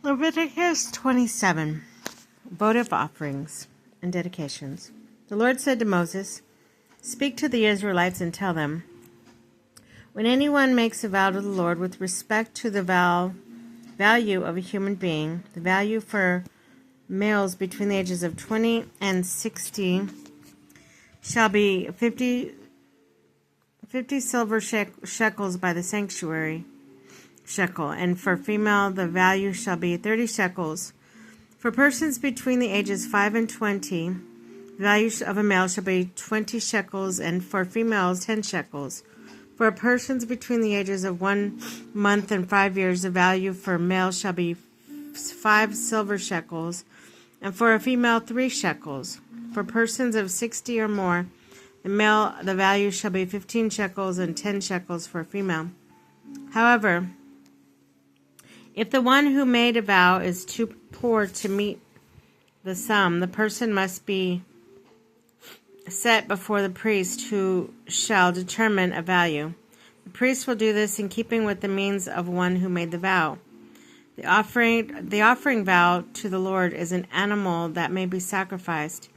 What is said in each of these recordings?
Leviticus 27, Votive Offerings and Dedications. The Lord said to Moses, "Speak to the Israelites and tell them, when anyone makes a vow to the Lord with respect to the value of a human being, the value for males between the ages of 20 and 60 shall be 50 silver shekels by the sanctuary shekel, and for female the value shall be 30 shekels. For persons between the ages 5 and 20, the value of a male shall be 20 shekels, and for females 10 shekels. For persons between the ages of 1 month and 5 years, the value for male shall be 5 silver shekels, and for a female 3 shekels. For persons of 60 or more, the value shall be 15 shekels and 10 shekels for a female. However, if the one who made a vow is too poor to meet the sum, the person must be set before the priest, who shall determine a value. The priest will do this in keeping with the means of one who made the vow. The offering vow to the Lord is an animal that may be sacrificed.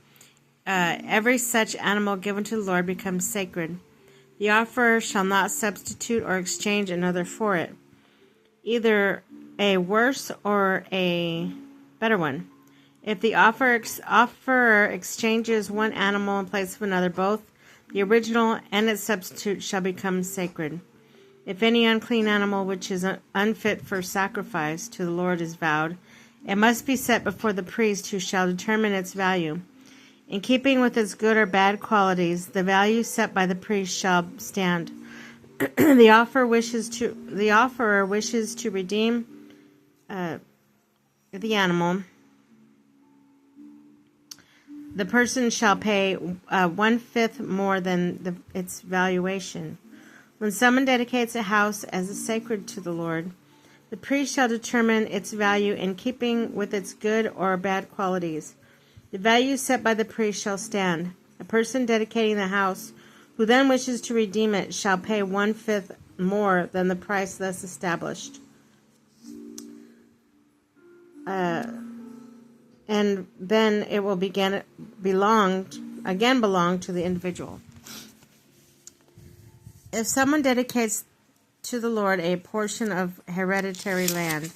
Every such animal given to the Lord becomes sacred. The offerer shall not substitute or exchange another for it, either a worse or a better one. If the offerer exchanges one animal in place of another, both the original and its substitute shall become sacred. If any unclean animal which is unfit for sacrifice to the Lord is vowed, it must be set before the priest, who shall determine its value. In keeping with its good or bad qualities, the value set by the priest shall stand. The offerer wishes to redeem the animal. The person shall pay 1/5 more than its valuation. When someone dedicates a house as sacred to the Lord, the priest shall determine its value in keeping with its good or bad qualities. The value set by the priest shall stand. A person dedicating the house, who then wishes to redeem it, shall pay 1/5 more than the price thus established. And then it will belong to the individual. If someone dedicates to the Lord a portion of hereditary land,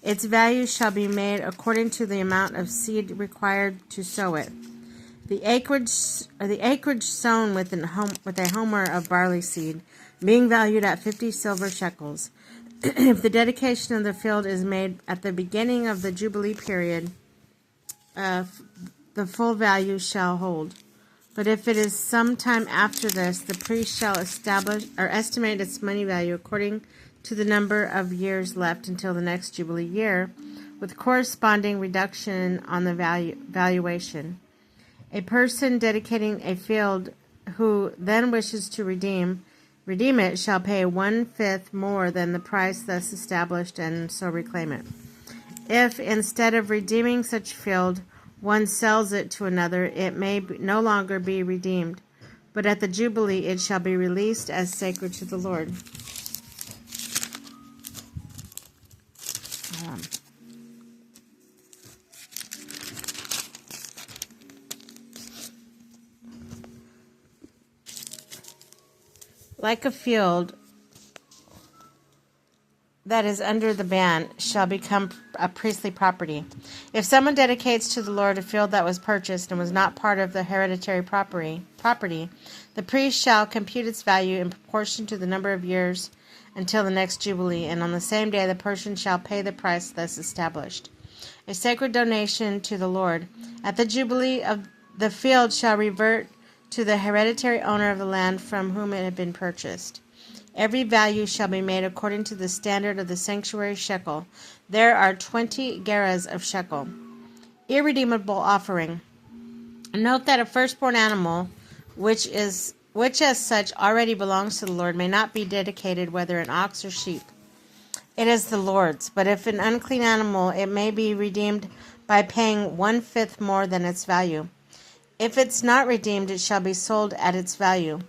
its value shall be made according to the amount of seed required to sow it. The acreage sown with a homer of barley seed, being valued at 50 silver shekels. If the dedication of the field is made at the beginning of the Jubilee period, the full value shall hold. But if it is some time after this, the priest shall establish or estimate its money value according to the number of years left until the next Jubilee year, with corresponding reduction on the valuation. A person dedicating a field who then wishes to redeem it shall pay 1/5 more than the price thus established, and so reclaim it. If, instead of redeeming such field, one sells it to another, it may no longer be redeemed, but at the Jubilee it shall be released as sacred to the Lord. Like a field that is under the ban shall become a priestly property. If someone dedicates to the Lord a field that was purchased and was not part of the hereditary property, the priest shall compute its value in proportion to the number of years until the next Jubilee, and on the same day the person shall pay the price thus established. A sacred donation to the Lord. At the Jubilee, of the field shall revert to the hereditary owner of the land from whom it had been purchased. Every value shall be made according to the standard of the sanctuary shekel. There are 20 gerahs of shekel. Irredeemable offering. Note that a firstborn animal, which as such already belongs to the Lord, may not be dedicated, whether an ox or sheep. It is the Lord's. But if an unclean animal, it may be redeemed by paying 1/5 more than its value. If it's not redeemed, it shall be sold at its value.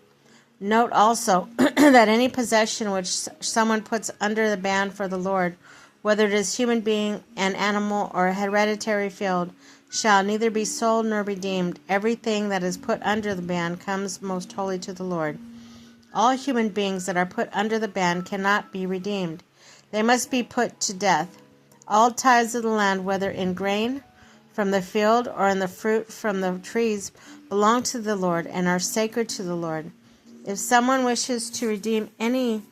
Note also that any possession which someone puts under the ban for the Lord, whether it is human being, an animal, or a hereditary field, shall neither be sold nor redeemed. Everything that is put under the ban comes most holy to the Lord. All human beings that are put under the ban cannot be redeemed. They must be put to death. All tithes of the land, whether in grain from the field or in the fruit from the trees, belong to the Lord and are sacred to the Lord. If someone wishes to redeem any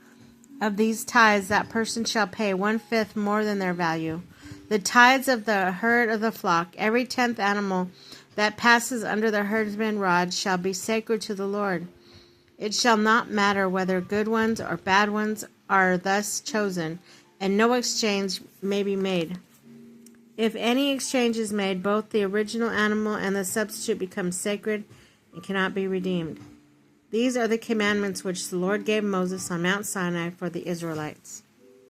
of these tithes, that person shall pay 1/5 more than their value. The tithes of the herd of the flock, every 10th animal that passes under the herdsman's rod, shall be sacred to the Lord. It shall not matter whether good ones or bad ones are thus chosen, and no exchange may be made. If any exchange is made, both the original animal and the substitute become sacred and cannot be redeemed. These are the commandments which the Lord gave Moses on Mount Sinai for the Israelites.